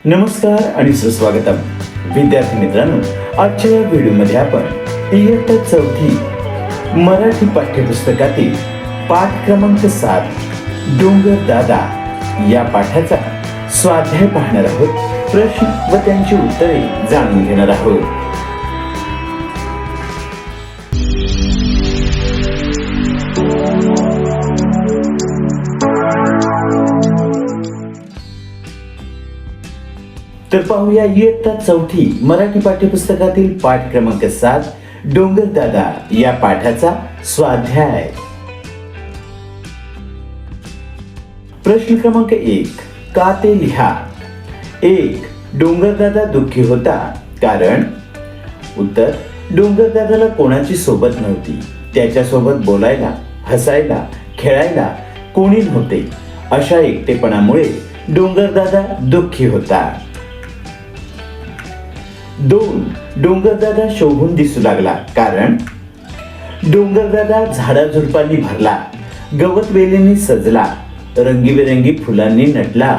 नमस्कार आणि सुस्वागतम विद्यार्थी मित्रांनो, आजच्या या व्हिडिओमध्ये आपण इयत्ता चौथी मराठी पाठ्यपुस्तकातील पाठ क्रमांक 7 डोंगर दादा या पाठाचा स्वाध्याय पाहणार आहोत. प्रश्न व त्यांची उत्तरे जाणून घेणार आहोत. तर पाहूया इयत्ता चौथी मराठी पाठ्यपुस्तकातील पाठ क्रमांक 7 डोंगर दादा या पाठाचा स्वाध्याय. प्रश्न क्रमांक 1, का ते लिहा. 1. डोंगर दादा दुःखी होता कारण. उत्तर, डोंगर दादाला कोणाची सोबत नव्हती. त्याच्या सोबत बोलायला, हसायला, खेळायला कोणी नव्हते. अशा एकटेपणामुळे डोंगर दादा दुःखी होता. 2. डोंगरदादा शोभून दिसू लागला कारण. डोंगरदादा झाडाझुडपांनी भरला, गवत वेलींनी सजला, रंगीबेरंगी फुलांनी नटला,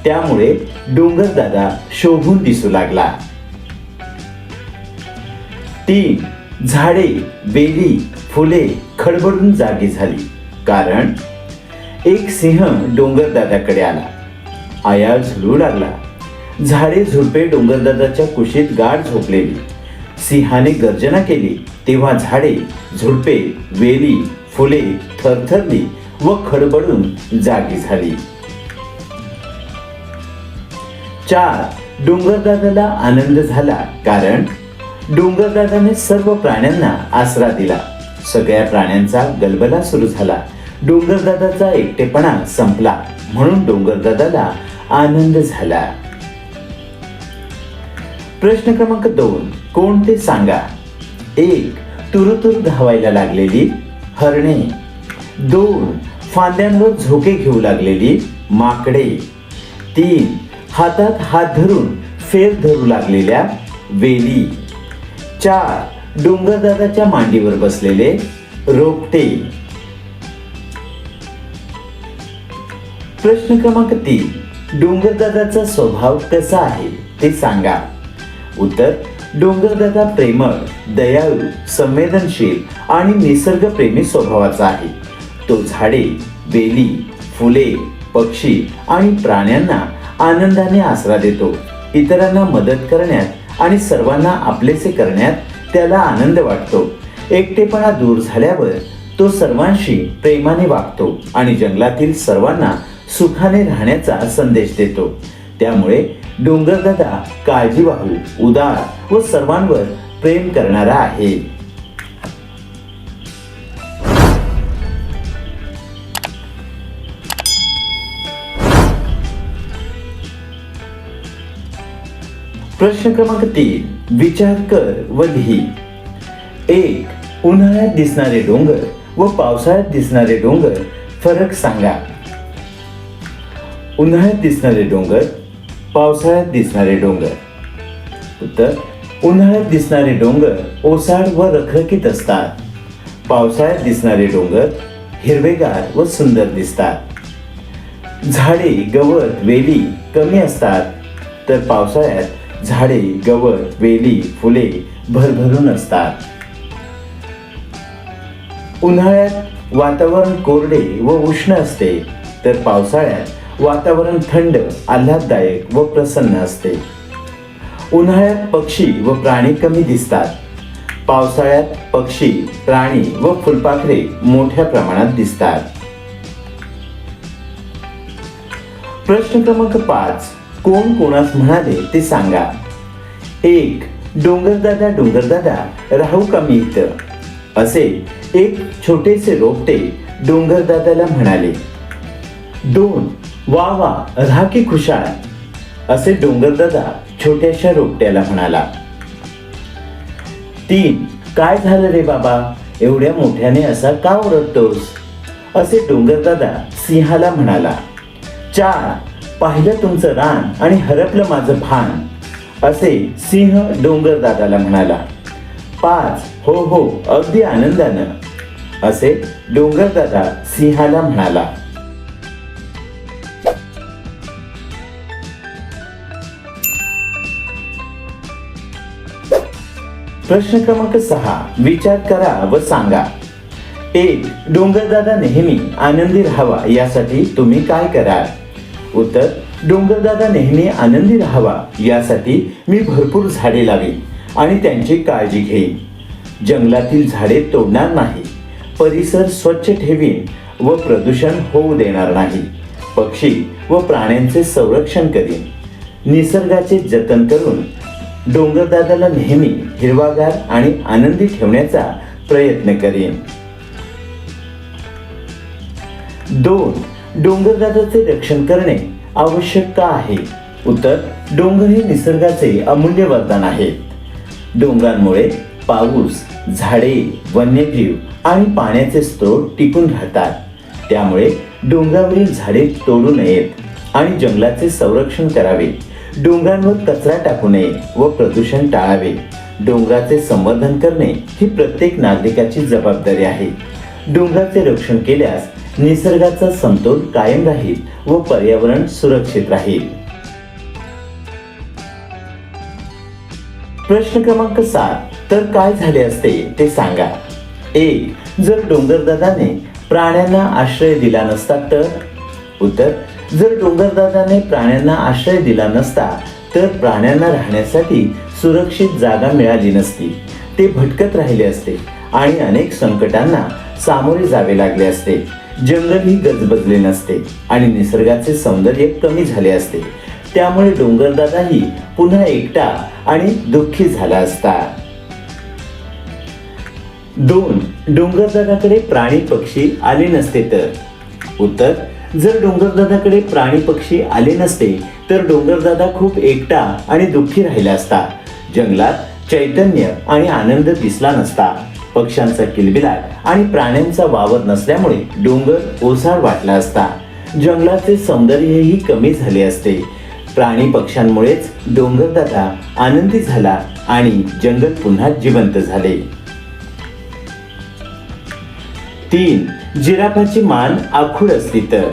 त्यामुळे डोंगरदादा शोभून दिसू लागला. 3. झाडे, वेली, फुले खडबडून जागी झाली कारण. एक सिंह डोंगरदादाकडे आला, आयाळ झुलू लागला. झाडे झुडपे डोंगरदादाच्या कुशीत गाढ झोपलेली. सिंहाने गर्जना केली तेव्हा झाडे, झुडपे, वेली, फुले थरथरली व खडबडून जागी झाली. 4. डोंगरदादाला आनंद झाला कारण. डोंगरदादाने सर्व प्राण्यांना आसरा दिला. सगळ्या प्राण्यांचा गलबला सुरू झाला. डोंगरदादाचा एकटेपणा संपला म्हणून डोंगरदादाला आनंद झाला. प्रश्न क्रमांक 2, कोण ते सांगा. 1. तुरुतुरु धावायला लागलेली हरणे. 2. फांद्यांवर झोके घेऊ लागलेली माकडे. 3. हातात हात धरून फेर धरू लागलेल्या वेली. 4. डोंगरदादाच्या मांडीवर बसलेले रोपटे. प्रश्न क्रमांक 3, डोंगरदादाचा स्वभाव कसा आहे ते सांगा. उत्तर, डोंगरदादा प्रेमळ, दयाळू, संवेदनशील आणि निसर्गप्रेमी स्वभावाचा आहे. तो झाडे, वेली, फुले, पक्षी आणि प्राण्यांना आनंदाने आसरा देतो. इतरांना मदत करण्यात आणि सर्वांना आपलेसे करण्यात त्याला आनंद वाटतो. एकटेपणा दूर झाल्यावर तो सर्वांशी प्रेमाने वागतो आणि जंगलातील सर्वांना सुखाने राहण्याचा संदेश देतो. त्यामुळे डोंगरदादा काळजीवाहू, उदार व सर्वांवर प्रेम करणारा आहे. प्रश्न क्रमांक 3, विचार कर व लिही. 1. उन्हाळ्यात दिसणारे डोंगर व पावसाळ्यात दिसणारे डोंगर फरक सांगा. उन्हाळ्यात दिसणारे डोंगर, पावसाळ्यात दिसणारे डोंगर. उत्तर, उन्हाळ्यात दिसणारे डोंगर ओसाड व रखरखीत असतात. पावसाळ्यात दिसणारे डोंगर हिरवेगार व सुंदर दिसतात. झाडे, गवत, वेली कमी असतात तर पावसाळ्यात झाडे, गवत, वेली, फुले भरभरून असतात. उन्हाळ्यात वातावरण कोरडे व उष्ण असते तर पावसाळ्यात वातावरण थंड, आल्हाददायक व प्रसन्न असते. उन्हाळ्यात पक्षी व प्राणी कमी दिसतात. पावसाळ्यात पक्षी, प्राणी व फुलपाखरे मोठ्या प्रमाणात दिसतात. प्रश्न क्रमांक 5, कोण कोणास म्हणाले ते सांगा. 1. डोंगरदादा राहू का मी इथं, असे एक छोटेसे रोपटे डोंगरदादाला म्हणाले. 2. वा वा, राहा की खुशाल, असे डोंगरदादा छोट्याशा रोपट्याला म्हणाला. 3. काय झालं रे बाबा, एवढ्या मोठ्याने असा का ओरडतोस, असे डोंगरदादा सिंहाला म्हणाला. 4. पाहिलं तुमचं रान आणि हरपलं माझं भान, असे सिंह डोंगरदादाला म्हणाला. 5. हो हो, अगदी आनंदानं, असे डोंगरदादा सिंहाला म्हणाला. प्रश्न क्रमांक 6, विचार करा व सांगा. 1. डोंगरदादा नेहमी आनंदी राहावा यासाठी तुम्ही काय कराल? उत्तर: डोंगरदादा नेहमी आनंदी राहावा यासाठी मी भरपूर झाडे लावीन आणि त्यांची काळजी घेईन. जंगलातील झाडे तोडणार नाही, परिसर स्वच्छ ठेवीन व प्रदूषण होऊ देणार नाही. पक्षी व प्राण्यांचे संरक्षण करीन. निसर्गाचे जतन करून डोंगरदादाला नेहमी हिरवागार आणि आनंदी ठेवण्याचा प्रयत्न करीन. 2. डोंगरदादाचे रक्षण करणे आवश्यक का आहे? उत्तर: डोंगर हे निसर्गाचे अमूल्य वरदान आहे. डोंगरांमुळे पाऊस, झाडे, वन्यजीव आणि पाण्याचे स्रोत टिकून राहतात. त्यामुळे डोंगरावरील झाडे तोडू नयेत आणि जंगलाचे संरक्षण करावे. डोंगरांवर कचरा टाकू नये व प्रदूषण टाळावे. डोंगराचे संवर्धन करणे ही प्रत्येक नागरिकाची जबाबदारी आहे. डोंगराचे रक्षण केल्यास निसर्गाचा समतोल कायम राहील व पर्यावरण सुरक्षित राहील. प्रश्न क्रमांक 7, तर काय झाले असते ते सांगा. 1. जर डोंगरदादाने प्राण्यांना आश्रय दिला नसता तर? उत्तर: जर डोंगरदादाने प्राण्यांना आश्रय दिला नसता तर प्राण्यांना राहण्यासाठी सुरक्षित जागा मिळाली नसती. ते भटकत राहिले असते आणि अनेक संकटांना सामोरे जावे लागले असते. जंगलही गजबजले नसते आणि निसर्गाचे सौंदर्य कमी झाले असते. त्यामुळे डोंगरदादाही पुन्हा एकटा आणि दुःखी झाला असता. 2. डोंगरदादाकडे प्राणी पक्षी आले नसते तर? उत्तर: जर डोंगरदादाकडे प्राणी पक्षी आले नसते तर डोंगरदादा खूप एकटा आणि दुःखी राहिला असता. जंगलात चैतन्य आणि आनंद दिसला नसता. पक्ष्यांचा किलबिलाट आणि प्राण्यांचा वावर नसल्यामुळे डोंगर ओसाड वाटला असता. जंगलाचे सौंदर्यही कमी झाले असते. प्राणी पक्ष्यांमुळेच डोंगरदादा आनंदी झाला आणि जंगल पुन्हा जिवंत झाले. 3. जिराफाची मान आखूड असती तर?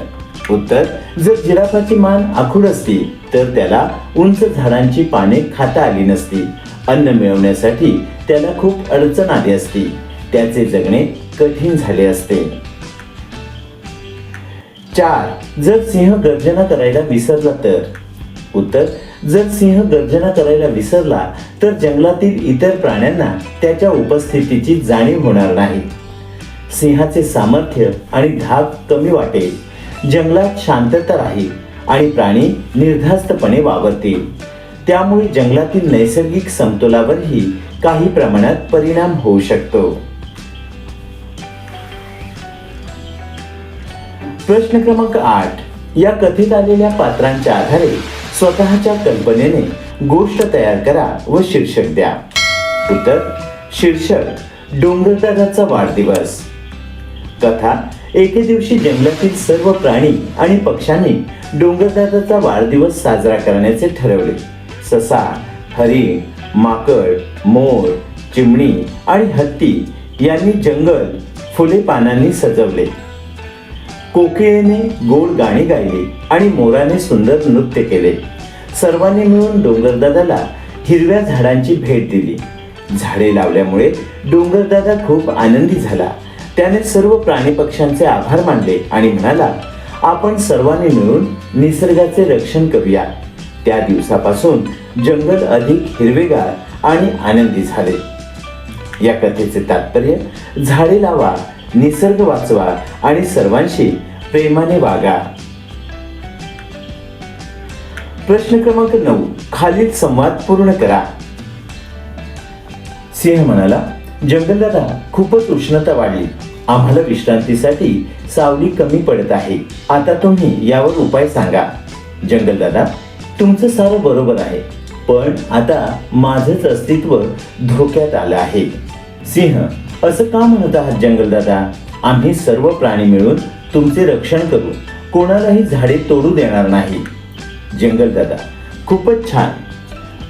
उत्तर: जर जिराफाची मान आखूड असती तर त्याला उंच झाडांची पाने खाता आली नसती. अन्न मिळवण्यासाठी त्याला खूप अडचण आली असती. त्याचे जगणे कठीण झाले असते. 4. जर सिंह गर्जना करायला विसरला तर? उत्तर: जर सिंह गर्जना करायला विसरला तर जंगलातील इतर प्राण्यांना त्याच्या उपस्थितीची जाणीव होणार नाही. सिंहाचे सामर्थ्य आणि धाक कमी वाटेल. जंगलात शांतता राहील आणि प्राणी निर्धास्तपणे वावरतील. त्यामुळे जंगलातील नैसर्गिक समतोलावरही काही प्रमाणात परिणाम होऊ शकतो. प्रश्न क्रमांक 8, या कथेत आलेल्या पात्रांच्या आधारे स्वतःच्या कल्पनेने गोष्ट तयार करा व शीर्षक द्या. उत्तर: शीर्षक: डोंगरदादाचा वाढदिवस. कथा: एके दिवशी जंगलातील सर्व प्राणी आणि पक्ष्यांनी डोंगरदादाचा वाढदिवस साजरा करण्याचे ठरवले. ससा, हरिण, माकड, मोर, चिमणी आणि हत्ती यांनी जंगल फुले पानांनी सजवले. कोकिळेने गोड गाणी गायली आणि मोराने सुंदर नृत्य केले. सर्वांनी मिळून डोंगरदादाला हिरव्या झाडांची भेट दिली. झाडे लावल्यामुळे डोंगरदादा खूप आनंदी झाला. त्याने सर्व प्राणी पक्ष्यांचे आभार मानले आणि म्हणाला, आपण सर्वांनी मिळून निसर्गाचे रक्षण करूया. त्या दिवसापासून जंगल अधिक हिरवेगार आणि आनंदी झाले. या कथेचे तात्पर्य: झाडे लावा, निसर्ग वाचवा आणि सर्वांशी प्रेमाने वागा. प्रश्न क्रमांक 9, खालील संवाद पूर्ण करा. सिंह म्हणाला, जंगलदादा, खूपच उष्णता वाढली. आम्हाला विश्रांतीसाठी सावली कमी पडत आहे. आता तुम्ही यावर उपाय सांगा. जंगलदादा, तुमचं सारं बरोबर आहे, पण आता माझंच अस्तित्व धोक्यात आलं आहे. सिंह, असं का म्हणत आहात जंगलदादा? आम्ही सर्व प्राणी मिळून तुमचे रक्षण करू. कोणालाही झाडे तोडू देणार नाही. जंगलदादा, खूपच छान.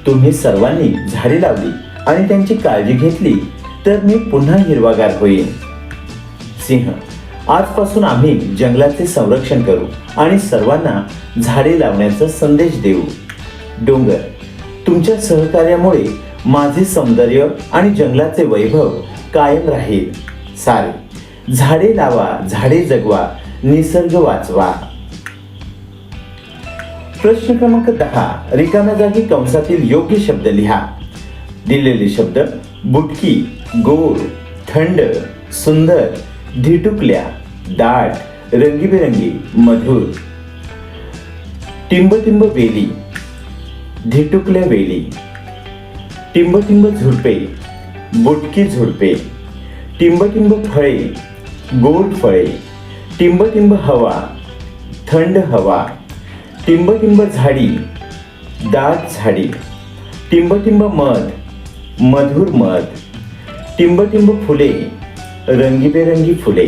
तुम्ही सर्वांनी झाडे लावली आणि त्यांची काळजी घेतली तर मी पुन्हा हिरवागार होईन. सिंह, आजपासून आम्ही जंगलाचे संरक्षण करू आणि सर्वांना झाडे लावण्याचा संदेश देऊ. डोंगर, तुमच्या सहकार्यामुळे माझे सौंदर्य आणि जंगलाचे वैभव कायम राहील. सारे झाडे लावा, झाडे जगवा, निसर्ग वाचवा. प्रश्न क्रमांक 10. रिकाम्या जागी कंसातील योग्य शब्द लिहा. दिलेले शब्द: बुटकी, गोड, थंड, सुंदर, ढिटुकल्या, दाट, रंगीबेरंगी, मधुर. टिंब वेली, ढिटुकल्या वेली. टिंब झुडपे, बुटकी झुडपे. टिंब फळे, गोड फळे. टिंब हवा, थंड हवा. टिंब झाडी, दाट झाडी. टिंब मध, मधुर मध. टिंब फुले, रंगीबेरंगी फुले.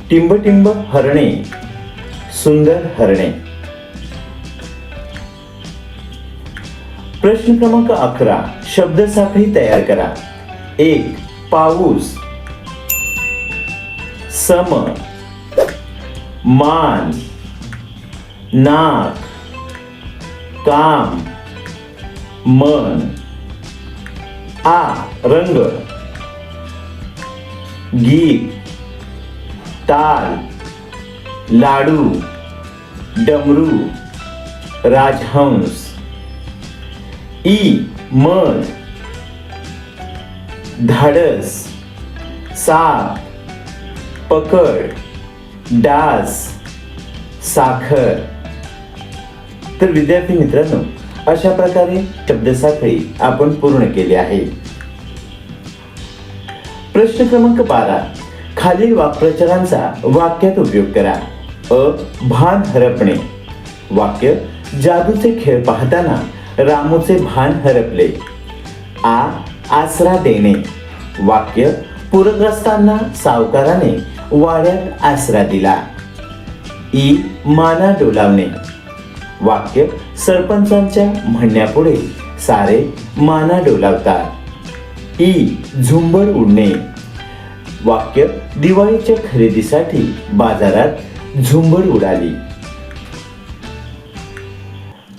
टिंब हरणे, सुंदर हरणे. प्रश्न क्रमांक 11. शब्दसाखळी तयार करा. 1. पाऊस, सम, मान, नाक, काम, मन. आ. रंग, गीत, ताल, लाडू, डमरू, राजहंस. ई. मध, धाडस, साप, पकड, डास, साखर. तर विद्यार्थी मित्रांनो, अशा प्रकारे शब्दसाखळी आपण पूर्ण केली आहे. प्रश्न क्रमांक 12. खालील वाक्प्रचारांचा वाक्यात उपयोग करा. अ. भान हरपणे. वाक्य: जादूचे खेळ पाहताना रामूचे भान हरपले. आ. आसरा देणे. वाक्य: पूरग्रस्तांना सावकाराने वाड्यात आसरा दिला. ई. माना डोलावणे. वाक्य: सरपंचांच्या म्हणण्यापुढे सारे माना डोलावतात. ई. झुंबड उडणे. वाक्य: दिवाळीच्या खरेदीसाठी बाजारात झुंबड उडाली.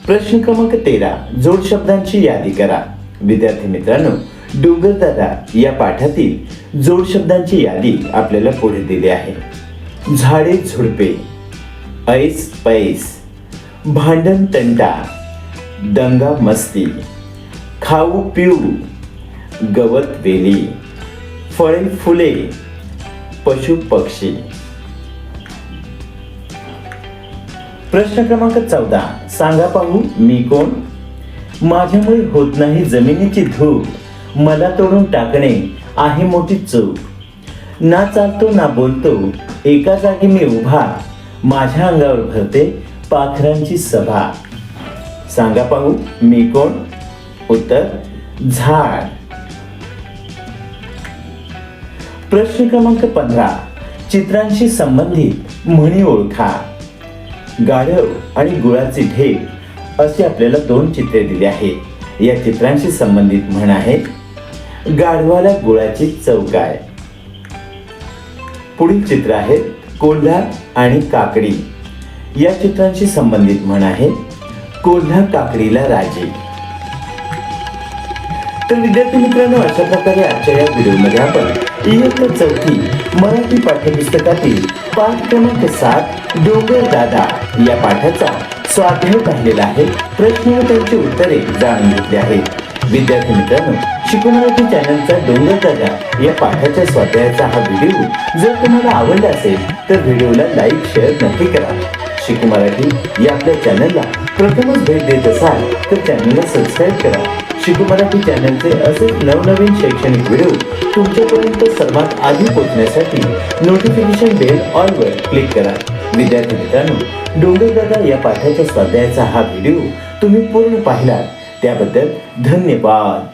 प्रश्न क्रमांक 13. जोड शब्दांची यादी करा. विद्यार्थी मित्रांनो, डोंगरदादा या पाठातील जोड शब्दांची यादी आपल्याला पुढे दिली आहे. झाडे झुडपे, ऐस पैस, भांडण तंटा, दंगा मस्ती, खाऊ पिऊ, गवत वेली, फळे फुले, पशु पक्षी. प्रश्न क्रमांक 14. सांगा पाहू मी कोण. माझ्यामुळे होत नाही जमिनीची धूप, मला तोडून टाकणे आहे मोठी चूक. ना चालतो ना बोलतो, एका जागी मी उभा, माझ्या अंगावर भरते पाखरांची सभा. सांगा पाहू मी कोण. उत्तर: झाड. प्रश्न क्रमांक 15. चित्रांशी संबंधित म्हणी ओळखा. गाढव आणि गुळाचे ढेप अशी आपल्याला 2 चित्रे दिली आहेत. या चित्रांशी संबंधित म्हण आहे: गाढवाला गुळाची चव काय. पुढील चित्र आहे कोल्हा आणि काकडी. या चित्रांशी संबंधित म्हण आहे: कोल्हा काकडीला राजे. तर विद्यार्थी मित्रांनो, अशा प्रकारे आजच्या या व्हिडिओमध्ये आपण इयत्ता 4थी मराठी पाठ्यपुस्तकातील पाठ क्रमांक 7 डोंगरदादा या पाठाचा स्वाध्याय पाहिलेला आहे. प्रश्न व त्यांची उत्तरे जाणून घेतली आहेत. विद्यार्थी मित्रांनो, शिकू मराठी चॅनलचा डोंगरदादा या पाठाच्या स्वाध्यायाचा हा व्हिडिओ जर तुम्हाला आवडला असेल तर व्हिडिओला लाईक शेअर नक्की करा. शिकू मराठी या आपल्या चॅनलला प्रथमच भेट देत असाल तर चॅनलला सबस्क्राईब करा. शिकू मराठी चॅनलचे असेच नवनवीन शैक्षणिक व्हिडिओ तुमच्यापर्यंत सर्वात आधी पोहोचण्यासाठी नोटिफिकेशन बेल ऑल वर क्लिक करा. विद्यार्थी मित्रांनो, डोंगरदादा या पाठाच्या स्वाध्यायाचा हा व्हिडिओ तुम्ही पूर्ण पाहिला त्याबद्दल धन्यवाद.